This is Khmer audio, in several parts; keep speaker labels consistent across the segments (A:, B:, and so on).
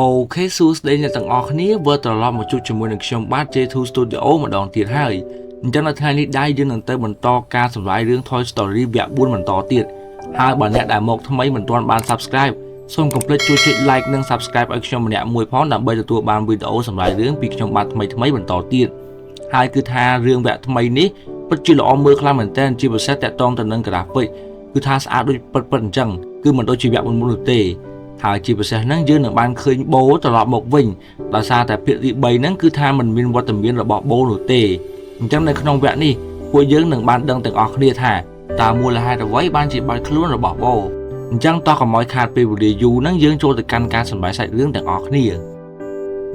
A: OK សួស្តីអ្នកទាំងអស់គ្នាវិលត្រឡប់មកជួបជាមួយនឹងខ្ញុំបាទ J2 Studio ម្ដងទៀតហើយអញ្ចឹងនៅថ្ងៃនេះដែរយើងនឹងទៅបន្តការសម្រាយរឿង Toy Story វគ្គ4បន្តទៀតហើយបើអ្នកដែលមកថ្មីមិនទាន់បាន Subscribe សូមកុំភ្លេចជួយចុច Like និង Subscribe ឲ្យខ្ញុំម្នាក់មួយផងដើម្បីទទួលបានវីដេអូសម្រាយរឿងពីខ្ញុំបាទថ្មីបន្តទៀតហើយគឺថារឿងវគ្គថ្មីនេះពិតជាល្អមើលខ្លាំងមែនទែនជាពិសេសតាក់ទងទៅនឹង graphic គឺថាស្អាតដូចពិតអញ្ចឹងគឺមិនដូចជាវគ្គមុននោះទេហើយជាពិសេសហ្នឹងយើងនឹងបានឃើញបូត្រឡប់មកវិញដោយសារតែភាគទី3ហ្នឹងគឺថាมันមានវត្តមានរបស់បូនោះទេអញ្ចឹងនៅក្នុងវគ្គនេះពួកយើងនឹងបានដឹងទាំងអស់គ្នាថាតើមូលហេតុអ្វីបានជាបាត់ខ្លួនរបស់បូអញ្ចឹងតោះកុំឲ្យខាតពេលវេលាយូរហ្នឹងយើងចូលទៅកាន់ការសម្ដែងសាច់រឿងទាំងអស់គ្នា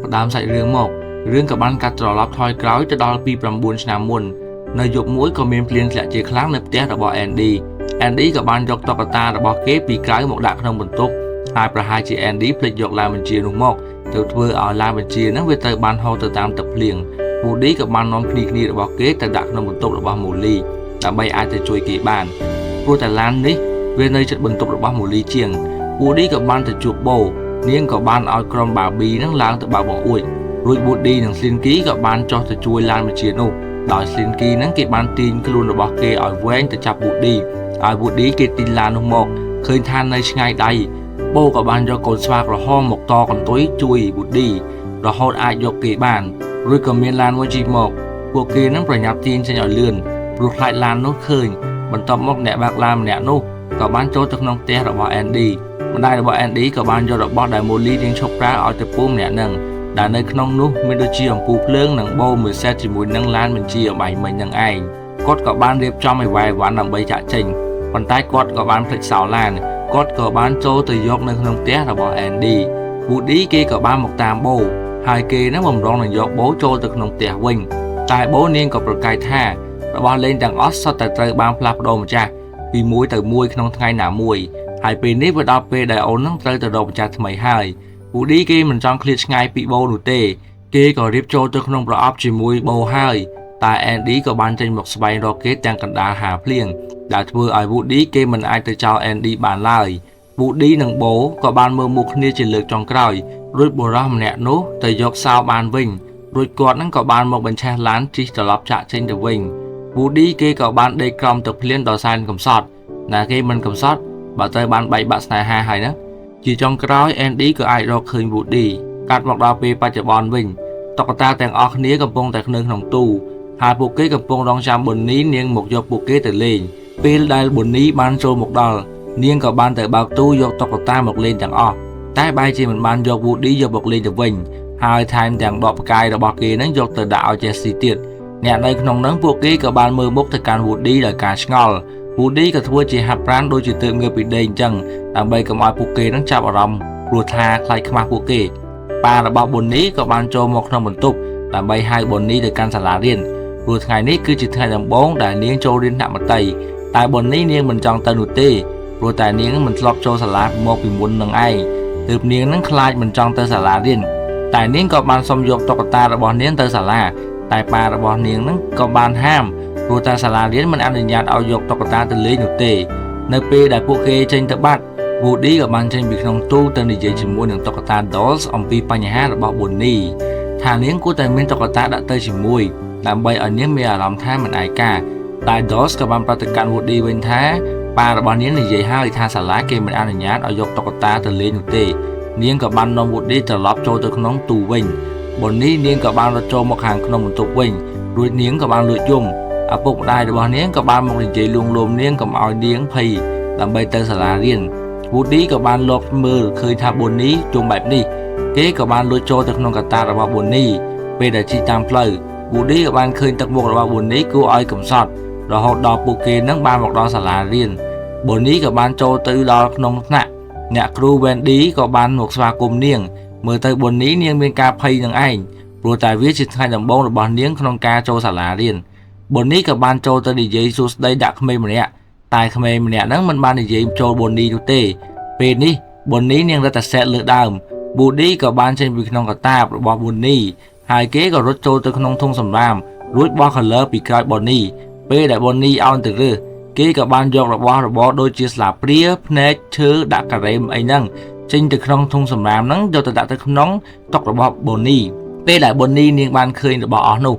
A: ផ្ដើមសាច់រឿងមករឿងក៏បានកាត់ត្រឡប់ថយក្រោយទៅដល់ពី9ឆ្នាំមុននៅយប់មួយក៏មានភ្លៀងធ្លាក់ជាខ្លាំងនៅផ្ទះរបស់ Andy ក៏បានយកតុក្កតារបស់គេពីក្រៅមកដាក់ក្នុងបន្ទប់ហើយប្រហែលជា Andy ភ្លេចយកឡានបញ្ជានោះមកទៅធ្វើឲ្យឡានបញ្ជាហ្នឹងវាត្រូវបានហូរទៅតាមទឹកភ្លៀង Woody ក៏បាននាំគ្នារបស់គេទៅដាក់ក្នុងបន្ទប់របស់ Molly ដើម្បីអាចទៅជួយគេបានព្រោះតែឡាននេះវានៅជិតបន្ទប់របស់ Molly ជាង Woody ក៏បានទៅជួប Bo នាងក៏បានឲ្យក្រុម Barbie ហ្នឹងឡើងទៅបើកបង្អួចរួច Woody និង Slinky ក៏បានចុះទៅជួយឡានបញ្ជានោះដោយ Slinky ហ្នឹងគេបានទាញខ្លួនរបស់គេឲ្យវែងទៅចាប់ Woody ឲ្យ Woody គេទាញឡាននោះមកឃើញថានៅឆ្ងាយដៃបូក៏បានយកកូនស្វាក្រហមមកតកន្ទុយជួយ Woody រហូតអាចយកគេបានរួចក៏មានឡានមួយជិះមកពួកគេនឹងប្រញាប់ទាញចេញឲ្យលឿនព្រោះខ្លាចឡាននោះឃើញបន្ទាប់មកអ្នកបើកឡានម្នាក់នោះក៏បានចូលទៅក្នុងផ្ទះរបស់ Andy ម្ដាយរបស់ Andy ក៏បានយករបស់ដែល Molly រៀងឈប់ប្រើឲ្យទៅពូម្នាក់នឹងដែលនៅក្នុងនោះមានដូចជាអំពូលភ្លើងនិងបូមួយសេតជាមួយនឹងឡានបញ្ជាអបាយមិញនឹងឯងគាត់ក៏បានរៀបចំឲ្យវាយវ៉ាន់ដើម្បីចាក់ចេញប៉ុន្តែគាត់ក៏បានភ្លេចសោឡានគាត់ក៏បានចូលទៅយកនៅក្នុងផ្ទះរបស់ Andy Woody គេក៏បានមកតាមបូហើយគេនឹងបំរុងនឹងយកបូចូលទៅក្នុងផ្ទះវិញតែបូនាងក៏ប្រកែកថារបស់លេងទាំងអស់សុទ្ធតែត្រូវបានផ្លាស់ប្ដូរម្ចាស់ពីមួយទៅមួយក្នុងថ្ងៃណាមួយហើយពេលនេះវាដល់ពេលដែលអូននឹងត្រូវទៅរកម្ចាស់ថ្មីហើយ Woody គេមិនចង់ឃ្លាតឆ្ងាយពីបូនោះទេគេក៏រៀបចូលទៅក្នុងប្រអប់ជាមួយបូហើយតែ Andy ក៏បានចេញមកស្វែងរកគេទាំងកណ្ដាលហាភ្លៀងដែលធ្វើឲ្យ Woody គេមិនអាចទៅចោល Andy បានឡើយ Woody និងបូក៏បានមើលមុខគ្នាជាលើកចុងក្រោយរួចបុរសម្នាក់នោះទៅយកសោបានវិញរួចគាត់នឹងក៏បានមកបញ្ឆេះឡានជិះត្រឡប់ចាក់ចេញទៅវិញ Woody គេក៏បានដេកក្រោមទឹកភ្លៀងដោយសែនកំសត់ណាគេមិនកំសត់បើត្រូវបានបែកបាក់ស្នេហាហើយណាជាចុងក្រោយ Andy ក៏អាចរកឃើញ Woody កាត់មកដល់ពេលបច្ចុប្បន្នវិញតុក្កតាទាំងអស់គ្នាកំពុងតែនៅក្នុងទូហើយពួកគេកំពុងរងចាំ Bonnie នាងមកយកពួកគេទៅលេងពេលដែល Bonnie បានចូលមកដល់នាងក៏បានទៅបើកទូយកតុក្កតាមកលេងទាំងអស់តែបែរជាមិនបានយក Woody យកមកលេងទៅវិញហើយថែមទាំងដកផ្កាយរបស់គេនឹងយកទៅដាក់ឲ្យ Jessie ទៀតអ្នកនៅក្នុងនោះពួកគេក៏បានមើលមុខទៅកាន់ Woody ដោយការឆ្ងល់ Woody ក៏ធ្វើជាហាត់ប្រាណដូចជាទើបងើបពីដេកអញ្ចឹងដើម្បីកុំឲ្យពួកគេនឹងចាប់អារម្មណ៍ព្រោះថាខ្លាចខ្មាស់ពួកគេប៉ារបស់ Bonnie ក៏បានចូលមកក្នុងបន្ទប់ដើម្បីហៅ Bonnie ទៅកាន់សាលារៀនព្រោះថ្ងៃនេះគឺជាថ្ងៃដំបូងដែលនាងចូលរៀនថ្នាក់មត្តេយ្យតែ Bonnie នាងមិនចង់ទៅនោះទេព្រោះតែនាងមិនធ្លាប់ចូលសាលាមកពីមុននឹងឯងទើបនាងនឹងខ្លាចមិនចង់ទៅសាលារៀនតែនាងក៏បានសុំយកតុក្កតារបស់នាងទៅសាលាតែប៉ារបស់នាងនឹងក៏បានហាមព្រោះតែសាលារៀនមិនអនុញ្ញាតឲ្យយកតុក្កតាទៅលេងនោះទេនៅពេលដែលពួកគេចេញទៅបាត់ Woody ក៏បានចេញពីក្នុងទូទៅនិយាយជាមួយនឹងតុក្កតា Dolls អំពីបញ្ហារបស់ Bonnie ថានាងគួរតែមានតុក្កតាដាក់ទៅជាមួយដើម្បីឲ្យនាងមានអារម្មណ៍ថាមិនឯកាតែ Dolls ក៏បានប្រតិកម្ម Woody វិញថាប៉ារបស់នាងនិយាយហើយថាសាលាគេមិនអនុញ្ញាតឲ្យយកតុក្កតាទៅលេងនោះទេនាងក៏បាននាំ Woody ត្រឡប់ចូលទៅក្នុងទូវិញ Bonnie នាងក៏បានរត់ចូលមកខាងក្នុងបន្ទប់វិញរួចនាងក៏បានលួចយំឪពុកម្ដាយរបស់នាងក៏បានមកនិយាយលួងលោមនាងកុំឲ្យនាងភ័យដើម្បីទៅសាលារៀន Woody ក៏បានលបមើលឃើញថា Bonnie ជុំបែបនេះគេក៏បានលួចចូលទៅក្នុងកតារបស់ Bonnie ពេលដែលជិះតាមផ្លូវ Woody ក៏បានឃើញទឹកមុខរបស់ Bonnie គួរឲ្យកំសត់រហូតដល់ពួកគេនឹងបានមកដល់សាលារៀន Bonnie ក៏បានចូលទៅដល់ក្នុងថ្នាក់អ្នកគ្រូ Wendy ក៏បានមកស្វាគមន៍នាងមើលទៅ Bonnie នាងមានការភ័យនឹងឯងព្រោះតែវាជាថ្ងៃដំបូងរបស់នាងក្នុងការចូលសាលារៀន Bonnie ក៏បានចូលទៅនិយាយសួស្ដីដាក់ក្មេងម្នាក់តែក្មេងម្នាក់ហ្នឹងមិនបាននិយាយចូល Bonnie នោះទេពេលនេះ Bonnie នាងរត់តែសេតលើដើម Woody ក៏បានចេញពីក្នុងកតាបរបស់ Bonnie ហើយគេក៏រត់ចូលទៅក្នុងធុងសម្រាមរួចបោះ color ពីក្រោយ Bonnie ពេលដែល Bonnie អោនទៅរើសគេក៏បានយករបស់របរដូចជាស្លាបព្រាភ្នែកឈើដាក់ការ៉េមអីហ្នឹង ចេញទៅក្នុងធុងសម្រាមហ្នឹងយកទៅដាក់ទៅក្នុងតុរបស់ Bonnie ពេលដែល Bonnie នាងបានឃើញរបស់អស់នោះ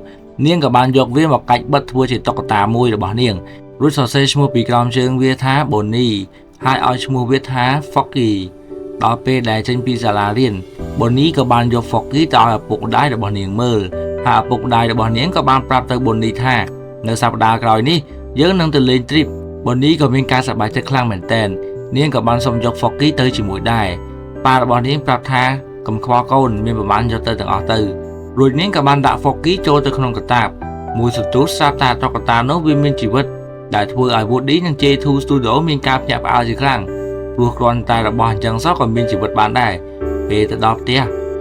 A: នាងក៏បានយកវាមកកាច់បិទធ្វើជាតុក្កតាមួយរបស់នាងរួចសរសេរឈ្មោះពីក្រោមជើងវាថា Bonnie ហើយឲ្យឈ្មោះវាថា Foggy ដល់ពេលដែលចេញពីសាលារៀន Bonnie ក៏បានយក Foggy ទៅឲ្យឪពុកម្ដាយរបស់នាងមើលហើយឪពុកម្ដាយរបស់នាងក៏បានប្រាប់ទៅ Bonnie ថានៅសប្តាហ៍ក្រោយនេះយើងនឹងទៅលេង trip Bonnie ក៏មានការសប្បាយចិត្តខ្លាំងមែនទែននាងក៏បានសុំយក Foggy ទៅជាមួយដែរប៉ារបស់នាងប្រាប់ថាកុំខ្វល់កូនមានប្រមាណយកទៅទាំងអស់ទៅរួចនាងក៏បានដាក់ Foggy ចូលទៅក្នុងកាតាបមួយសន្ទុះស្រាប់តែតុក្កតានោះវាមានជីវិតដែលធ្វើឲ្យ Woody និង J2 Studio មានការភ្ញាក់ផ្អើលជាខ្លាំងព្រោះគ្រាន់តែរបស់អញ្ចឹងសោះក៏មានជីវិតបានដែរពេលទៅដល់ផ្ទះ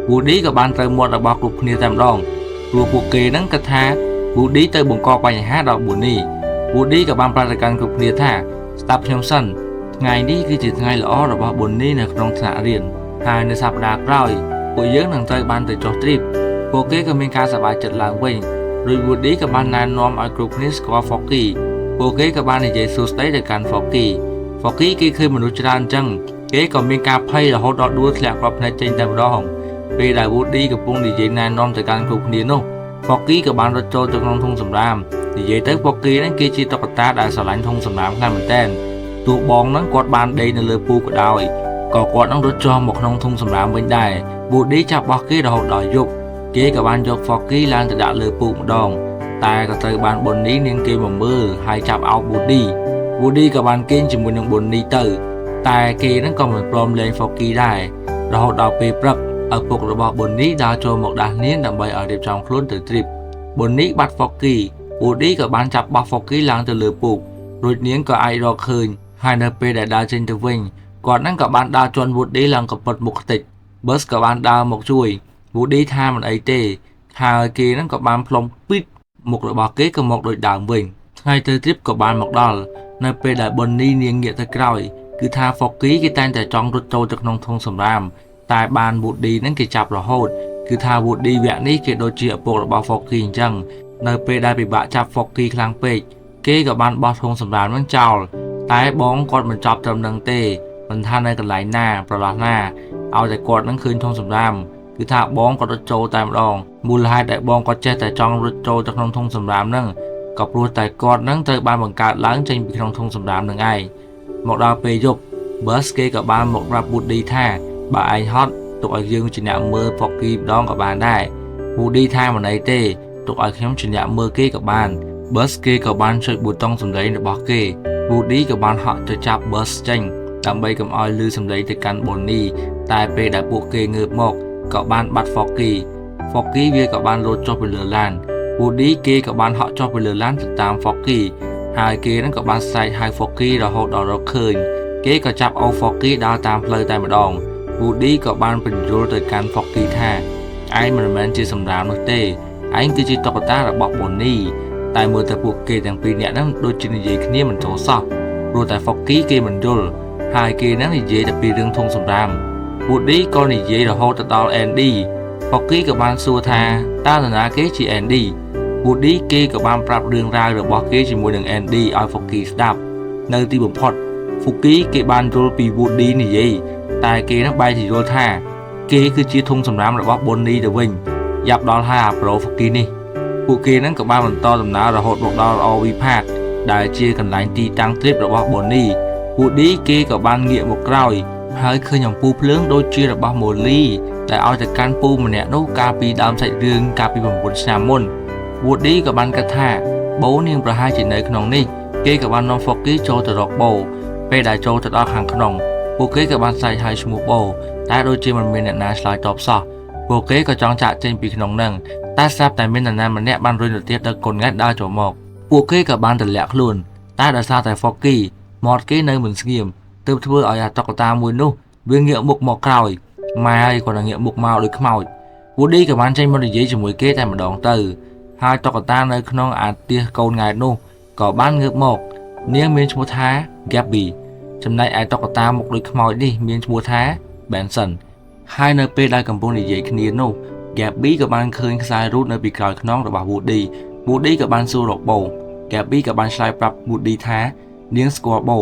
A: Woody ក៏បានត្រូវមាត់របស់គ្រប់គ្នាតែម្ដងព្រោះពួកគេនឹងគិតថា Woody ទៅបង្កបញ្ហាដល់ Bonnie Woody ក៏បានប្រាប់ទៅកាន់គ្រប់គ្នាថាស្ដាប់ខ្ញុំសិនថ្ងៃនេះគឺជាថ្ងៃល្អរបស់ Bonnie នៅក្នុងថ្នាក់រៀនហើយនៅសប្តាហ៍ក្រោយពួកយើងនឹងត្រូវបានទៅចុះ trip ពួកគេក៏មានការសប្បាយចិត្តឡើងវិញរួច Woody ក៏បានណែនាំឲ្យគ្រប់គ្នាស្គាល់ Foggy ពួកគេក៏បាននិយាយសួស្ដីទៅកាន់ Foggy គេឃើញមនុស្សច្រើនអញ្ចឹងគេក៏មានការភ័យរហូតដល់ដួលធ្លាក់គ្រាប់ភ្នែកចេញតែម្ដងពេលដែល Woody កំពុងនិយាយណែនាំទៅកាន់គ្រប់គ្នានោះ Foggy ក៏បានរត់ចូលទៅក្នុងធុងសម្រាមនិយាយទៅ Foggy ហ្នឹងគេជាតុក្កតាដែលស្រឡាញ់ធុងសម្រាមខ្លាំងមែនទែនទោះបងហ្នឹងគាត់បានដេកនៅលើពូក៏ដោយក៏គាត់នឹងរត់ចូលមកក្នុងធុងសម្រាមវិញដែរ Woody ចាប់បោះគេរហូតដល់យប់គេក៏បានយក Foggy ឡើងទៅដាក់លើពូម្ដងតែក៏ត្រូវបាន Bonnie នាងគេមកមើលហើយចាប់អោប Woody ក៏បានគេងជាមួយនឹង Bonnie ទៅតែគេនឹងក៏មិនព្រមលេង Foggy ដែររហូតដល់ពេលព្រឹកឪពុករបស់ Bonnie ដើរចូលមកដាស់នាងដើម្បីឲ្យរៀបចំខ្លួនទៅ trip Bonnie បាត់ Foggy Woody ក៏បានចាប់បោះ Foggy ឡើងទៅលើពូករួចនាងក៏អាចរកឃើញហើយនៅពេលដែលដើរចេញទៅវិញគាត់នឹងក៏បានដើរជន់ Woody ឡើងកពិតមុខខ្ទេច Buzz ក៏បានដើរមកជួយ Woody ថាមិនអីទេហើយគេនឹងក៏បានផ្លុំពីតមុខរបស់គេក៏មកដូចដើមវិញថ្ងៃទៅ trip ក៏បានមកដល់នៅពេលដែល Bonnie នាងងាកទៅក្រោយគឺថា Foggy គេតែងតែចង់រត់ចូលទៅក្នុងធុងសម្រាមតែបាន Woody នឹងគេចាប់រហូតគឺថា Woody វគ្គនេះគេដូចជាឪពុករបស់ Foggy អញ្ចឹងនៅពេលដែលពិបាកចាប់ Foggy ខ្លាំងពេកគេក៏បានបោះធុងសម្រាមនឹងចោលតែបងគាត់មិនចប់ត្រឹមនឹងទេមិនថានៅកន្លែងណាប្រឡោះណាឲ្យតែគាត់នឹងឃើញធុងសម្រាមគឺថាបងគាត់រត់ចូលតែម្ដងមូលហេតុដែលបងគាត់ចេះតែចង់រត់ចូលទៅក្នុងធុងសម្រាមនឹងក៏ព្រោះតែគាត់នឹងត្រូវបានបង្កើតឡើងចេញពីក្នុងធុងសម្រាមនឹងឯងមកដល់ពេលយប់ Buzz គេក៏បានមកប្រាប់ Woody ថាបើឯងហត់ទុកឲ្យយើងជាអ្នកមើល Foggy ម្ដងក៏បានដែរ Woody ថាមិនអីទេទុកឲ្យខ្ញុំជាអ្នកមើលគេក៏បាន Buzz គេក៏បានចុចប៊ូតុងសម្លេងរបស់គេ Woody ក៏បានហក់ទៅចាប់ Buzz ចេញដើម្បីកុំឲ្យឮសម្លេងទៅកាន់ Bonnie តែពេលដែលពួកគេងើបមកក៏បានបាត់ Foggy វាក៏បានលោតចុះពីលើឡាន Woody គេក៏បានហក់ចុះពីលើឡានទៅតាម Foggy ហើយគេនឹងក៏បានស្រែកហៅ Foggy រហូតដល់រកឃើញគេក៏ចាប់អូ Foggy ដើរតាមផ្លូវតែម្ដង Woody ក៏បានបញ្យល់ទៅកាន់ Foggy ថាឯងមិនមែនជាសម្រាមនោះទេឯងគឺជាតុក្កតារបស់ Bonnie តែមើលទៅពួកគេទាំងពីរនាក់ហ្នឹងដូចជានិយាយគ្នាមិនចូលសោះព្រោះតែ Foggy គេមិនយល់ហើយគេហ្នឹងនិយាយតែពីរឿងធុងសម្រាម Woody ក៏និយាយរហូតទៅដល់ Andy Foggy ក៏បានសួរថាតើនរណាគេជា Andy Woody គេក៏បានប្រាប់រឿងរ៉ាវរបស់គេជាមួយនឹង Andy ឲ្យ Foggy ស្ដាប់នៅទីបំផុត Foggy គេបានយល់ពី Woody និយាយតែគេនឹងបែរជាយល់ថាគេគឺជាធុងសម្រាមរបស់ Bonnie ទៅវិញយ៉ាប់ដល់ហើយអាប្រូ Foggy នេះពួកគេនឹងក៏បានបន្តដំណើររហូតមកដល់ RV Park ដែលជាកន្លែងទីតាំង trip របស់ Bonnie Woody គេក៏បានងាកមកក្រោយហើយឃើញអំពូលភ្លើងដូចជារបស់ Molly ដែលឲ្យទៅកាន់ពូម្នាក់នោះកាលពីដើមសាច់រឿងកាលពី9ឆ្នាំមុន Woody ក៏បានគិតថាបូនាងប្រហែលជានៅក្នុងនេះគេក៏បាននាំ Foggy ចូលទៅរកបូពេលដែលចូលទៅដល់ខាងក្នុងពួកគេក៏បានស្រែកហៅឈ្មោះបូតែដូចជាមិនមានអ្នកណាឆ្លើយតបសោះពួកគេក៏ចង់ចាក់ចេញពីក្នុងនឹងតែស្រាប់តែមាននរណាម្នាក់បានរុញរទេះដឹកកូនង៉ែតដើរចូលមកពួកគេក៏បានទម្លាក់ខ្លួនតែដោយសារតែ Foggy មាត់គេនៅមិនស្ងៀមទើបធ្វើឲ្យអាតុក្កតាមួយនោះវាងាកមុខមកក្រោយម៉ែហើយគាត់ងាកមុខមកដូចខ្មោច Woody ក៏បានចេញមកនិយាយជាមួយគេតែម្ដងទៅហើយតុក្កតានៅក្នុងអាទិសកូនង៉ែតនោះក៏បានងើបមកនាងមានឈ្មោះថា Gabby ចំណែកឯតុក្កតាមុខដូចខ្មោចនេះមានឈ្មោះថា Benson ហើយនៅពេលដែលកំពុងនិយាយគ្នានោះ Gabby ក៏បានឃើញខ្សែរូតនៅពីក្រោយខ្នងរបស់ Woody ក៏បានសួររកបូ Gabby ក៏បានឆ្លើយប្រាប់ Woody ថានាងស្គាល់បូ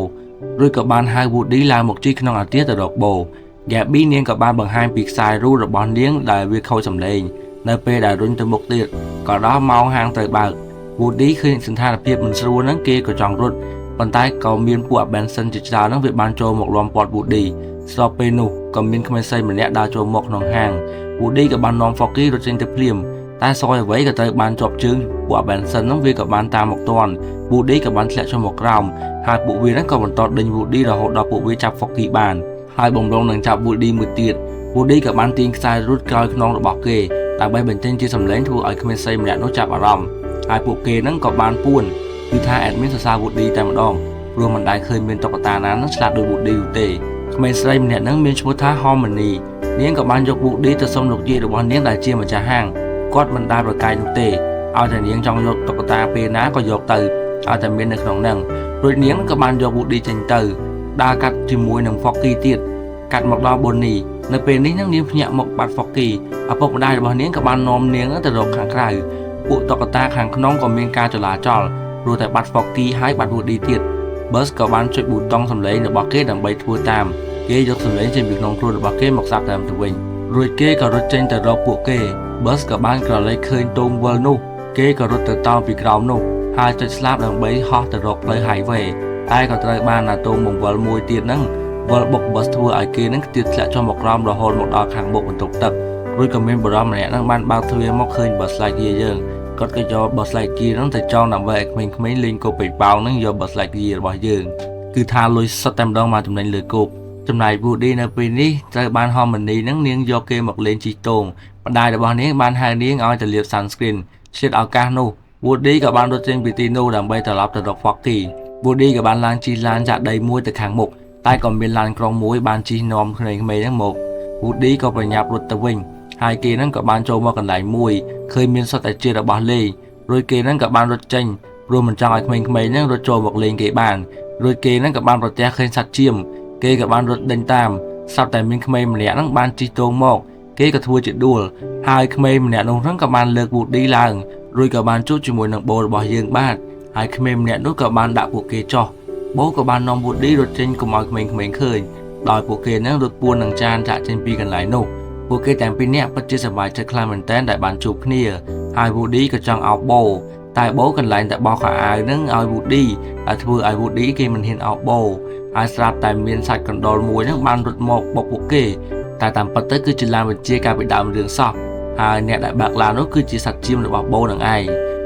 A: រួចក៏បានហៅ Woody ឡើងមកជិះក្នុងអាគារទៅរកបូ Gabby នាងក៏បានបង្ហាញពីខ្សែរូបរបស់នាងដែលវាខូចសម្លេងនៅពេលដែលរុញទៅមុខទៀតក៏ដល់ម៉ោងហាងត្រូវបើក Woody ឃើញសន្តានភាពមិនស្រួលហ្នឹងគេក៏ចង់រត់ប៉ុន្តែក៏មានពួក Benson ជាច្រើនហ្នឹងវាបានចូលមកล้อมព័ទ្ធ Woody ស្របពេលនោះក៏មានក្មេងស្រីម្នាក់ដើរចូលមកក្នុងហាង Woody ក៏បាននាំ Foggy រត់ចេញទៅភ្លាមតែសយអ្វីក៏ត្រូវបានជាប់ជើងពួក Benson ហ្នឹងវាក៏បានតាមមកទាន់ Woody ក៏បានធ្លាក់ចុះមកក្រោមហើយពួកវាហ្នឹងក៏បន្តដេញ Woody រហូតដល់ពួកវាចាប់ Foggy បានហើយបំរុងនឹងចាប់ Woody មួយទៀត Woody ក៏បានទាញខ្សែរត់ក្រោយខ្នងរបស់គេដើម្បីបញ្ចេញជាសម្លេងធ្វើឲ្យក្មេងស្រីម្នាក់នោះចាប់អារម្មណ៍ហើយពួកគេហ្នឹងក៏បានពួនគឺថា admin សរសើរ Woody តែម្ដងព្រោះមិនដែលឃើញមានតុក្កតាណានឹងឆ្លាតដូច Woody ទេក្មេងស្រីម្នាក់ហ្នឹងមានឈ្មោះថា Harmony នាងក៏បានយក Woody ទៅសុំលោកយាយរបស់នាងដែលជាម្ចាស់ហាងគាត់មិនដែលប្រកែកនោះទេឲ្យតែនាងចង់យកតុក្កតាពេលណាក៏យកទៅឲ្យតែមាននៅក្នុងហ្នឹងរួចនាងក៏បានយក Woody ចេញទៅដើរកាត់ជាមួយនឹង Foggy ទៀតកាត់មកដល់ Bonnie នៅពេលនេះនាងភ្ញាក់មកបាត់ Foggy ឪពុកម្ដាយរបស់នាងក៏បាននាំនាងទៅរកខាងក្រៅពួកតុក្កតាខាងក្នុងក៏មានការចលាចលព្រោះតែបាត់ Foggy ហើយបាត់ Woody ទៀត Buzz ក៏បានចុចប៊ូតុងសំឡេងរបស់គេដើម្បីធ្វើតាមគេយកសំឡេងចេញពីក្នុងខ្លួនរបស់គេមកសាប់តាមទៅវិញរួចគេក៏រត់ចេញទៅរកពួកគេ Buzz ក៏បានក្រឡេកឃើញទងវិលនោះគេក៏រត់ទៅតោងពីក្រោមនោះហើយចុចស្លាប់ដើម្បីហោះទៅរកផ្លូវ highway តែក៏ត្រូវបានអាទងបង្វិលមួយទៀតហ្នឹងវិលបុក Buzz ធ្វើឲ្យគេនឹងខ្ទាតធ្លាក់ចុះមកក្រោមរហូតមកដល់ខាងមុខបន្ទប់ទឹករួចក៏មានបរិមម្នាក់នឹងបានបើកទ្វារមកឃើញ Buzz Lightyear យើងគាត់ក៏យក Buzz Lightyear នឹងទៅចងដើម្បីឲ្យក្មេងៗលេងគប់ពេជ្រប៉ោងនឹងយក Buzz Lightyear របស់យើងគឺថាលុយសុទ្ធតែម្ដងមកចំណេញលើគប់ចំណែក Woody នៅពេលនេះត្រូវបាន Harmony នឹងនាងយកគេមកលេងជីតោងម្ដាយរបស់នាងបានហៅនាងឲ្យទៅលាប sunscreen ឆ្លៀតឱកាសនោះ Woody ក៏បានរត់ចេញពីទីនោះដើម្បីត្រឡប់ទៅរក Foggy Woody ក៏បានឡើងជិះឡានចាក់ដីមួយទៅខាងមុខតែក៏មានឡានក្រុងមួយបានជិះនាំក្មេងៗហ្នឹងមក Woody ក៏ប្រញាប់រត់ទៅវិញហើយគេហ្នឹងក៏បានចូលមកកន្លែងមួយឃើញមានសុទ្ធតែជារបស់លេងរួចគេហ្នឹងក៏បានរត់ចេញព្រោះមិនចង់ឲ្យក្មេងៗហ្នឹងរត់ចូលមកលេងគេបានរួចគេហ្នឹងក៏បានប្រទះឃើញសត្វជៀមគេក៏បានរត់ដេញតាមស្រាប់តែមានក្មេងម្នាក់ហ្នឹងបានជិះតោងមកគេក៏ធ្វើជាដួលហើយក្មេងម្នាក់នោះហ្នឹងក៏បានលើក Woody ឡើងរួចក៏បានជួបជាមួយនឹងបូរបស់យើងបាទហើយក្មេងម្នាក់នោះក៏បានដាក់ពួកគេចោះបូក៏បាននាំ Woody រត់ចេញកុំឲ្យក្មេងៗឃើញដោយពួកគេនឹងរត់ពួននឹងចានចាក់ចេញពីកន្លែងនោះពួកគេទាំងពីរនាក់ពិតជាសប្បាយចិត្តខ្លាំងមែនទែនដែលបានជួបគ្នាហើយ Woody ក៏ចង់អោបបូតែបូកន្លែងតែបោះខោអាវនឹងឲ្យ Woody ហើយធ្វើឲ្យ Woody គេមិនហ៊ានអោបបូហើយស្រាប់តែមានសាច់កណ្ដុរមួយនឹងបានរត់មកបុកពួកគេតែតាមពិតទៅគឺជាឡានវិជ្ជាការពីដើមរឿងសោះហើយអ្នកដែលបើកឡាននោះគឺជាសត្វជៀមរបស់បូនឹងឯង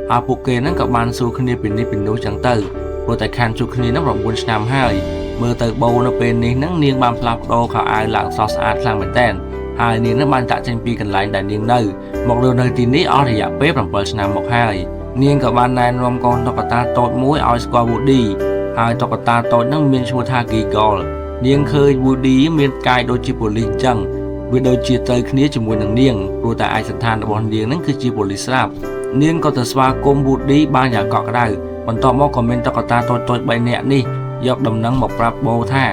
A: ហើយពួកគេនឹងក៏បានសួរគ្នាពីនេះពីនោះចឹងទៅព្រោះតែខានជួបគ្នានឹង9ឆ្នាំហើយមើលទៅបូនៅពេលនេះនឹងនាងបានផ្លាស់ប្ដូរខោអាវឡើងស្រស់ស្អាតខ្លាំងមែនទែនហើយនាងនឹងបានចាក់ចេញពីកន្លែងដែលនាងនៅមកនៅទីនេះអស់រយៈពេល7ឆ្នាំមកហើយនាងក៏បានណែនាំកូនតុក្កតាតូចមួយឲ្យស្គាល់ Woody ហើយតុក្កតាតូចនឹងមានឈ្មោះថា Giggle នាងឃើញ Woody មានកាយដូចជាប៉ូលីសអញ្ចឹងវាដូចជាទៅគ្នាជាមួយនឹងនាងព្រោះតែឯកសណ្ឋានរបស់នាងនឹងគឺជាប៉ូលីសស្រាប់នាងក៏ទៅស្វាគមន៍ Woody បានយ៉ាងកក់ក្ដៅបន្ទាប់មកក៏មានតុក្កតាតូចៗ3នាក់នេះយកដំណឹងមកប្រាប់បូថា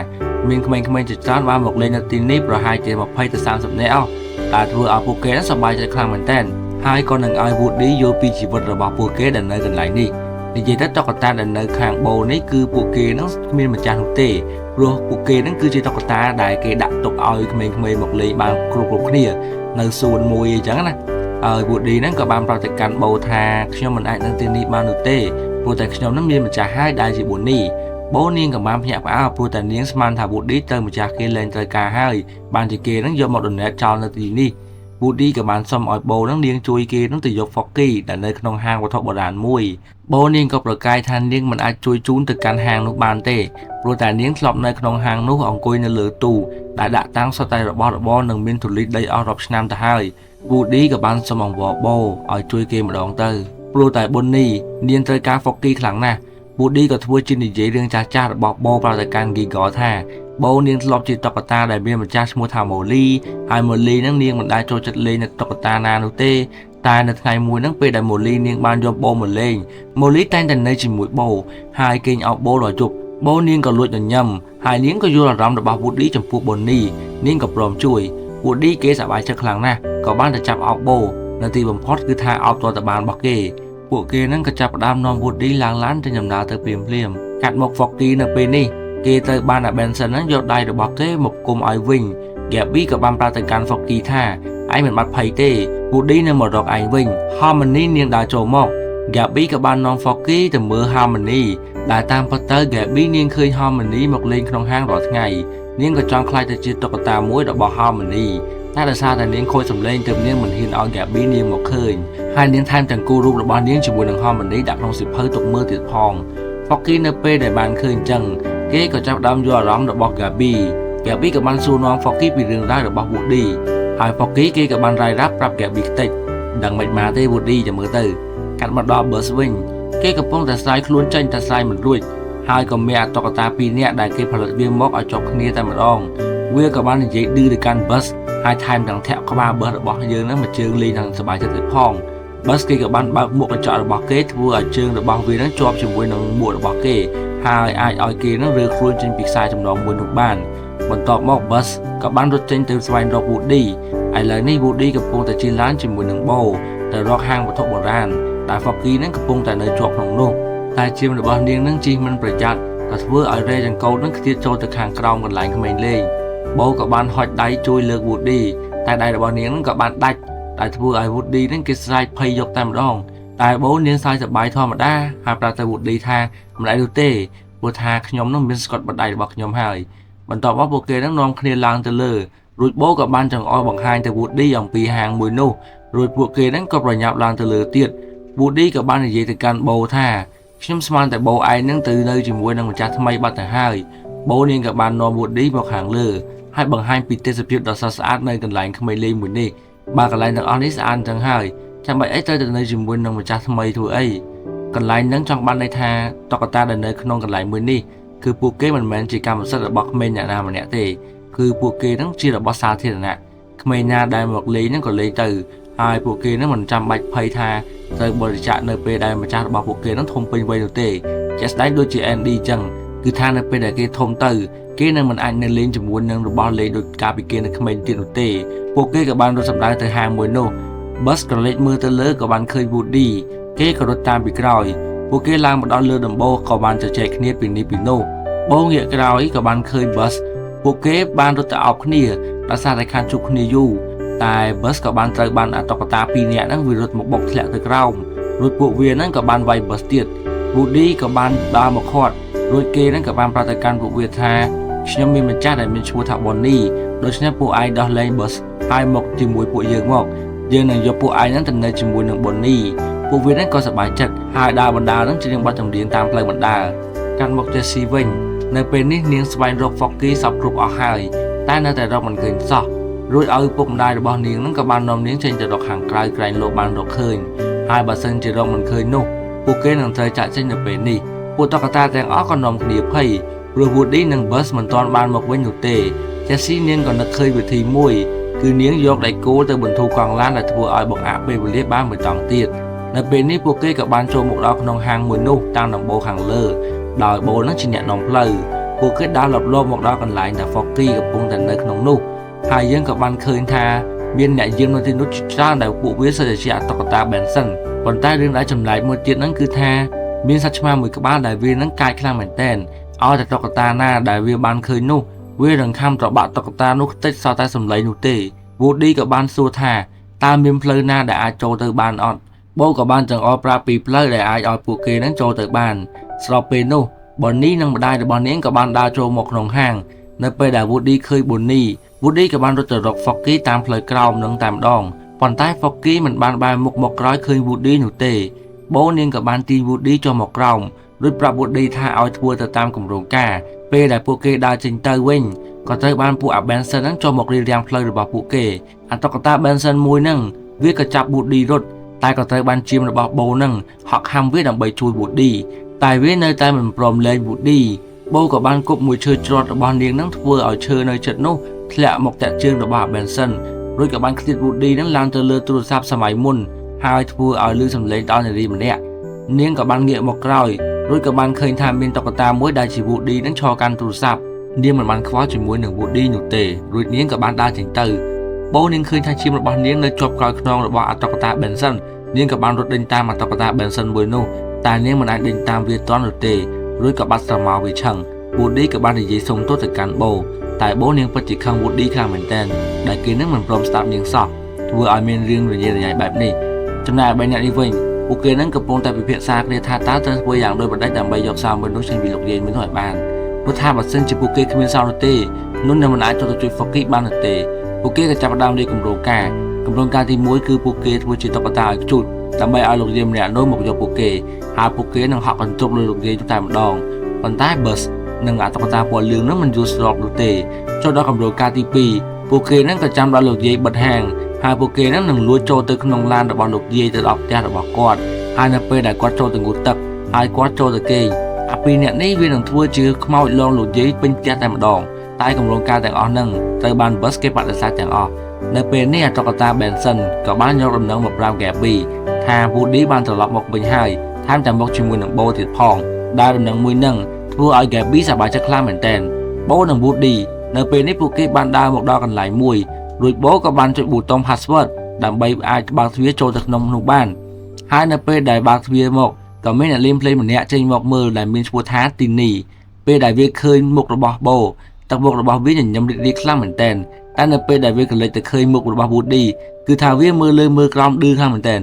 A: មានក្មេងៗជាច្រើនបានមកលេងនៅទីនេះប្រហែលជា20ទៅ30នាក់អស់តែធ្វើឲ្យពួកគេសប្បាយចិត្តខ្លាំងមែនទែនហើយក៏នឹងឲ្យ Woody យល់ពីជីវិតរបស់ពួកគេដែលនៅកន្លែងនេះនិយាយទៅតុក្កតាដែលនៅខាងបូនេះគឺពួកគេនឹងគ្មានម្ចាស់នោះទេព្រោះពួកគេនឹងគឺជាតុក្កតាដែលគេដាក់ទុកឲ្យក្មេងៗមកលេងបានគ្រប់គ្នានៅសួនមួយអញ្ចឹងណាហើយ Woody នឹងក៏បានប្រាប់ទៅកាន់បូថាខ្ញុំមិនអាចនៅទីនេះបាននោះទេព្រោះតែខ្ញុំនឹងមានម្ចាស់ហើយដែលជា Bonnie បូនាងក៏បានភ្ញាក់ផ្អើលព្រោះតែនាងស្មានថា Woody ទៅម្ចាស់គេលែងត្រូវការហើយបានជាគេនឹងយកមកដនេតចោលនៅទីនេះ Woody ក៏បានសុំឲ្យបូនឹងនាងជួយគេនឹងទៅយក Foggy ដែលនៅក្នុងហាងវត្ថុបុរាណមួយបូនាងក៏ប្រកែកថានាងមិនអាចជួយជូនទៅកាន់ហាងនោះបានទេព្រោះតែនាងធ្លាប់នៅក្នុងហាងនោះអង្គុយនៅលើទូដែលដាក់តាំងសុទ្ធតែរបស់របរនឹងមានធូលីដីអស់រាប់ឆ្នាំទៅហើយ Woody ក៏បានសុំអង្វរបូឲ្យជួយគេម្ដងទៅព្រោះតែ Bonnie នាងត្រូវការ Foggy ខ្លាំងណាស់ Woody ក៏ធ្វើជានិយាយរឿងចាស់ៗរបស់បូប្រាប់ទៅកាន់ Giggle ថាបូនាងធ្លាប់ជាតុក្កតាដែលមានម្ចាស់ឈ្មោះថា Molly ហើយ Molly នឹងនាងមិនដែលចូលចិត្តលេងនៅតុក្កតាណានោះទេតែនៅថ្ងៃមួយហ្នឹងពេលដែល Molly នាងបានយកបូមកលេង Molly តែងតែនៅជាមួយបូហើយគេងអោបបូដល់យប់បូនាងក៏លួចញញឹមហើយនាងក៏យល់អារម្មណ៍របស់ Woody ចំពោះ Bonnie នាងក៏ព្រមជួយ Woody គេសប្បាយចិត្តខ្លាំងណាស់ក៏បានទៅចាប់អោបបូនៅទីបំផុតគឺថាអោបទាល់តែបានរបស់គេពួកគេនឹងក៏ចាប់ផ្ដើមនាំ Woody ឡើងឡានទៅដំណើរទៅភ្លាមៗកាត់មក Foggy នៅពេលនេះគេត្រូវបាន Benson នឹងយកដៃរបស់គេមកគុំឲ្យវិញ Gabby ក៏បានប្រាប់ទៅកាន់ Foggy ថាឯងមិនបាត់ភ័យទេ Woody នៅមករកឯងវិញ Harmony នាងដើរចូលមក Gabby ក៏បាននាំ Foggy ទៅមើល Harmony ដែលតាមពិតទៅ Gabby នាងឃើញ Harmony មកលេងក្នុងហាងរាល់ថ្ងៃនាងក៏ចង់ខ្លាចទៅជាតុក្កតាមួយរបស់ Harmony តែដោយសារតែនាងខូចសម្លេងទើបនាងមិនហ៊ានឲ្យ Gabby នាងមកឃើញហើយនាងថែមទាំងគូររូបរបស់នាងជាមួយនឹង Harmony ដាក់ក្នុងសៀវភៅទុកមើលទៀតផង Foggy នៅពេលដែលបានឃើញអញ្ចឹងគេក៏ចាប់ផ្ដើមយល់អារម្មណ៍របស់ Gabby ក៏បានសួរនាំ Foggy ពីរឿងរ៉ាវរបស់ Woody ហើយ Foggy គេក៏បានរាយរាប់ប្រាប់ Gabby ខ្ទេចដឹងមិនមកទេ Woody ចាំមើលទៅកាត់មកដល់ Bus វិញគេកំពុងតែស្រាយខ្លួនចេញតែស្រាយមិនរួចហើយក៏មានតុក្កតា2នាក់ដែលគេផលិតវាមកឲ្យជាប់គ្នាតែម្ដងវាក៏បាននិយាយឌឺទៅកាន់ Bus ហើយថែមទាំងធាក់ក្បាល Bus របស់យើងនឹងមកជើងលេងនឹងសប្បាយចិត្តទៀតផង Bus គេក៏បានបើកមុខកញ្ចក់របស់គេធ្វើឲ្យជើងរបស់វានឹងជាប់ជាមួយនឹងមួករបស់គេហើយអាចឲ្យគេនឹងរើខ្លួនចេញពីខ្សែចំណងមួយនោះបានបន្ទាប់មក Bus ក៏បានរត់ចេញទៅស្វែងរក Woody ឥឡូវនេះ Woody កំពុងតែជិះឡានជាមួយនឹង Bo ទៅរកហាងវត្ថុបុរាណដែល Foggy នឹងកំពុងតែនៅជាប់ក្នុងនោះតែជាមរបស់នាងនឹងជិះមិនប្រយ័ត្នក៏ធ្វើឲ្យរ៉េចង្កូតនឹងខ្ទាតចូលទៅខាងក្រោមកន្លែងក្មេងលេង Bo ក៏បានហុចដៃជួយលើក Woody តែដៃរបស់នាងនឹងក៏បានដាច់ដែលធ្វើឲ្យ Woody នឹងគេស្រែកភ័យយកតែម្ដងតែ Bo នាងសើចសប្បាយធម្មតាហើយប្រាប់ទៅ Woody ថាមិនដែរនោះទេព្រោះថាខ្ញុំនឹងមានស្កុតបដៃរបស់ខ្ញុំហើយបន្ទាប់មកពួកគេនឹងនាំគ្នាឡើងទៅលើរួច Bo ក៏បានចង្អុលបង្ហាញទៅ Woody អំពីហាងមួយនោះរួចពួកគេនឹងក៏ប្រញាប់ឡើងទៅលើទៀត Woody ក៏បាននិយាយទៅកាន់ Bo ថាខ្ញុំស្មានតែ Bo ឯងនឹងទៅនៅជាមួយនឹងម្ចាស់ថ្មីបាត់ទៅហើយ Bo នាងក៏បាននាំ Woody មកខាងលើហើយបង្ហាញពីទេសភាពដ៏ស្រស់ស្អាតនៅកន្លែងក្មេងលេងមួយនេះបើកន្លែងទាំងអស់នេះស្អាតចឹងហើយចាំបាច់អីត្រូវទៅនៅជាមួយនឹងម្ចាស់ថ្មីធ្វើអីកន្លែងហ្នឹងចង់បានន័យថាតុក្កតាដែលនៅក្នុងកន្លែងមួយនេះគឺពួកគេមិនមែនជាកម្មសិទ្ធិរបស់ក្មេងអ្នកណាម្នាក់ទេគឺពួកគេហ្នឹងជារបស់សាធារណៈក្មេងណាដែលមកលេងហ្នឹងក៏លេងទៅហើយពួកគេហ្នឹងមិនចាំបាច់ភ័យថាត្រូវបរិច្ចាគនៅពេលដែលម្ចាស់របស់ពួកគេហ្នឹងធំពេញវ័យនោះទេជាក់ស្ដែងដូចជា Andy ចឹងគឺថានៅពេលដែលគេធំទៅគេនឹងមិនអាចនៅលេងជាមួយនឹងរបស់លេងដូចកាលពីគេនៅក្មេងទៀតនោះទេពួកគេក៏បានរត់សម្ដៅទៅហាងមួយនោះ Bus ក៏លេចមើលទៅលើក៏បានឃើញ Woody គេក៏រត់តាមពីក្រោយពួកគេឡើងមកដល់លើដំបូលក៏បានជជែកគ្នាពីនេះពីនោះបងងាកក្រោយក៏បានឃើញ Bus ពួកគេបានរត់ទៅអោបគ្នាដោយសារតែខានជួបគ្នាយូរតែ Bus ក៏បានត្រូវបានអតុក្កតា2នាក់ហ្នឹងវារត់មកបុកធ្លាក់ទៅក្រោមរួចពួកវាហ្នឹងក៏បានវាយ Bus ទៀត Woody ក៏បានដើរមកខាត់រួចគេហ្នឹងក៏បានប្រាប់ទៅកាន់ពួកវាថាខ្ញុំមានម្ចាស់ដែលមានឈ្មោះថា Bonnie ដូច្នេះពួកឯងដោះលែង Bus ហើយមកជាមួយពួកយើងមកយើងនឹងយកពួកឯងហ្នឹងទៅនៅជាមួយនឹង Bonnie ពួកវាហ្នឹងក៏សប្បាយចិត្តហើយដើរបណ្ដាលហ្នឹងជាបទចម្រៀងតាមផ្លូវបណ្ដាលកាន់មក Jessie វិញនៅពេលនេះនាងស្វែងរក Foggy សពគ្រប់អស់ហើយតែនៅតែរកមិនឃើញសោះរួចឲ្យពុកម្ដាយរបស់នាងហ្នឹងក៏បាននាំនាងចេញទៅរកខាងក្រៅក្រែងលោកបានរកឃើញហើយបើសិនជារកមិនឃើញនោះពួកគេនឹងត្រូវចាក់ចេញនៅពេលនេះពួកតុក្កតាទាំងអស់ក៏នាំគ្នាភ័យព្រោះ Woody និង Bus មិនទាន់បានមកវិញនោះទេ Jessie នាងក៏នឹកឃើញវិធីមួយគឺនាងយកដៃគោលទៅបន្ធូរកង់ឡានដែលធ្វើឲ្យបង្អាក់ពេលវេលាបានមួយតង់ទៀតនៅពេលនេះពួកគេក៏បានចូលមកដល់ក្នុងហាងមួយនោះតាមដំបូលខាងលើដោយ Bo នឹងជាអ្នកនាំផ្លូវពួកគេដើរលបលបមកដល់កន្លែងដែល Foggy កំពុងតែនៅក្នុងនោះហើយយើងក៏បានឃើញថាមានអ្នកយាមនៅទីនោះជាច្រើនដែលពួកវាសិតតែជាអតុក្កតា Benson ប៉ុន្តែរឿងដែលចម្លែកមួយទៀតហ្នឹងគឺថាមានសត្វឆ្មាមួយក្បាលដែលវានឹងកាចខ្លាំងមែនទែនឲ្យតែតុក្កតាណាដែលវាបានឃើញនោះវារំខាំត្របាក់តុក្កតានោះខ្ទេចសល់តែសម្លេងនោះទេ Woody ក៏បានសួរថាតើមានផ្លូវណាដែលអាចចូលទៅបានអត់ Bo ក៏បានចង្អុលប្រាប់ពីផ្លូវដែលអាចឲ្យពួកគេនឹងចូលទៅបានស្របពេលនោះ Bonnie និងម្ដាយរបស់នាងក៏បានដើរចូលមកក្នុងហាងនៅពេលដែល Woody ឃើញ Bonnie Woody ក៏បានរត់ទៅរក Foggy តាមផ្លូវក្រោមនឹងតែម្ដងប៉ុន្តែ Foggy មិនបានបែរមុខមកក្រោយឃើញ Woody នោះទេ Bo នាងក៏បានទាញ Woody ចុះមកក្រោមរួចប្រាប់ Woody ថាឲ្យធ្វើទៅតាមគម្រោងការពេលដែលពួកគេដើរចេញទៅវិញក៏ត្រូវបានពួក Benson នឹងចុះមករារាំងផ្លូវរបស់ពួកគេអតុក្កតា Benson មួយនឹងវាក៏ចាប់ Woody រត់តែក៏ត្រូវបានជាមរបស់ Bo នឹងហក់ហាំវាដើម្បីជួយ Woody តែវានៅតែមិនព្រមលែង Woody Bo ក៏បានគប់មួយឈើច្រត់របស់នាងនឹងធ្វើឲ្យឈើនៅជិតនោះធ្លាក់មកតាក់ជើងរបស់ Benson រួចក៏បានខ្ទាត Woody នឹងឡើងទៅលើទូរស័ព្ទសម័យមុនហើយធ្វើឲ្យឮសំឡេងដល់នារីម្នាក់នាងក៏បានងាកមកក្រោយរួចក៏បានឃើញថាមានតុក្កតាមួយដែលជា Woody នឹងឈរកាន់ទូរស័ព្ទនាងមិនបានខ្វល់ជាមួយនឹង Woody នោះទេរួចនាងក៏បានដើរចេញទៅ Bo នាងឃើញថាជាមរបស់នាងនៅជាប់ក្រោយខ្នងរបស់អតុក្កតា Benson នាងក៏បានរត់ដេញតាមអតុក្កតា Benson មួយនោះតែនាងមិនអាចដេញតាមវាទាន់នោះទេរួចក៏បាត់ស្រមោលវាឆឹង Woody ក៏បាននិយាយសុំទោសទៅកាន់ Bo តែបូនាងពិតជាខឹង Woody ខ្លាំងមែនទែនដែលគេនឹងមិនព្រមស្ដាប់នាងសោះធ្វើឲ្យមានរឿងរញ៉េរញ៉ៃបែបនេះចំណែក3អ្នកនេះវិញពួកគេនឹងកំពុងតែពិភាក្សាគ្នាថាតើត្រូវធ្វើយ៉ាងដូចម្តេចដើម្បីយកសោមួយនោះចេញពីលោកយាយមួយនោះឲ្យបានព្រោះថាបើសិនជាពួកគេគ្មានសោនោះទេនោះនឹងមិនអាចចូលទៅជួយ Forky បាននោះទេពួកគេក៏ចាប់ផ្ដើមលេខគម្រោងការទី1គឺពួកគេធ្វើជាតុក្កតាឲ្យខ្ជូតដើម្បីឲ្យលោកយាយម្នាក់នោះមកយកពួកគេហើយពួកគេនឹងហក់កន្ទប់លើលោកយាយតែម្ដងប៉ុន្តែ Bus និងតុក្កតាពណ៌លឿងនោះមិនយល់ស្របនោះទេចូលដល់គម្រោងការទី2ពួកគេនឹងក៏ចាំដល់លោកយាយបិទហាងហើយពួកគេនឹងលួចចូលទៅក្នុងឡានរបស់លោកយាយទៅដល់ផ្ទះរបស់គាត់ហើយនៅពេលដែលគាត់ចូលទៅងូតទឹកហើយគាត់ចូលទៅគេងអាពីរអ្នកនេះវានឹងធ្វើជាខ្មោចលងលោកយាយពេញផ្ទះតែម្ដងតែគម្រោងការទាំងអស់ហ្នឹងត្រូវបាន Bus គេបដិសេធទាំងអស់នៅពេលនេះតុក្កតា Benson ក៏បានយកដំណឹងមកប្រាប់ Gabby ថា Woody បានត្រឡប់មកវិញហើយថែមទាំងមកជាមួយនឹង Bo ទៀតផងដែលដំណឹងមួយហ្នឹងធ្វើឲ្យ Gabby សប្បាយចិត្តខ្លាំងមែនទែន Bo និង Woody នៅពេលនេះពួកគេបានដើរមកដល់កន្លែងមួយរួច Bo ក៏បានចុចប៊ូតុង password ដើម្បីអាចបើកទ្វារចូលទៅក្នុងនោះបានហើយនៅពេលដែលបើកទ្វារមកក៏មានអ្នកលេងភ្លេងម្នាក់ចេញមកមើលដែលមានឈ្មោះថា Tini ពេលដែលវាឃើញមុខរបស់ Bo ទឹកមុខរបស់វាញញឹមរីករាយខ្លាំងមែនទែនតែនៅពេលដែលវាកលេចទៅឃើញមុខរបស់ Woody គឺថាវាមើលលើមើលក្រោមឌឺខ្លាំងមែនទែន